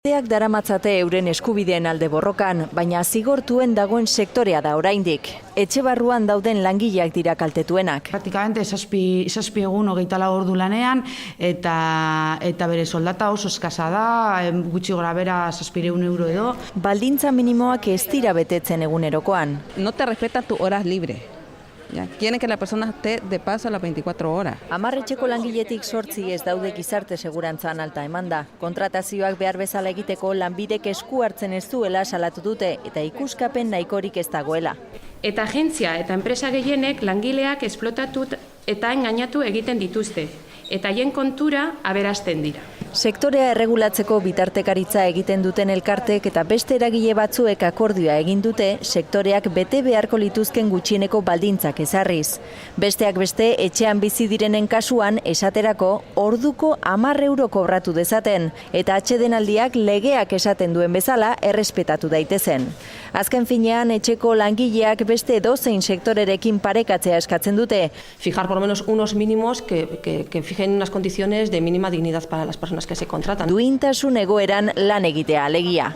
Teak daramatzate euren eskubideen alde borrokan, baina zigortuen dagoen sektorea da oraindik. Etxe barruan dauden langileak dira kaltetuenak. Praktikamente 7 egun 24 ordu lanean eta bere soldata oso eskasa da, gutxi gorabehera 700 euro edo. Baldintza minimoak ez dira betetzen egunerokoan. No te respetan tus horas libres. Ya, quieren que la persona esté de paso a las 24 horas. 10 etxeko langiletik 8 ez daude gizarte segurantzan alta emanda. Kontratazioak behar bezala egiteko lanbidek esku hartzen ez duela salatu dute eta ikuskapen nahikorik ez dagoela. Eta agentzia eta enpresa gehienek langileak esplotatu eta engainatu egiten dituzte, eta haien kontura aberasten dira. Sektorea erregulatzeko bitartekaritza egiten duten elkartek eta beste eragile batzuek akordioa egin dute sektoreak bete beharko lituzken gutxieneko baldintzak ezarriz. Besteak beste, etxean bizi direnen kasuan esaterako orduko 10 euro kobratu dezaten eta atsedenaldiak legeak esaten duen bezala errespetatu daitezen. Azken finean, etxeko langileak beste edozein sektorerekin parekatzea eskatzen dute. Fijar por lo menos unos mínimos que fijen unas condiciones de mínima dignidad para las personas que se contratan. Duintasun egoeran lan egitea alegia.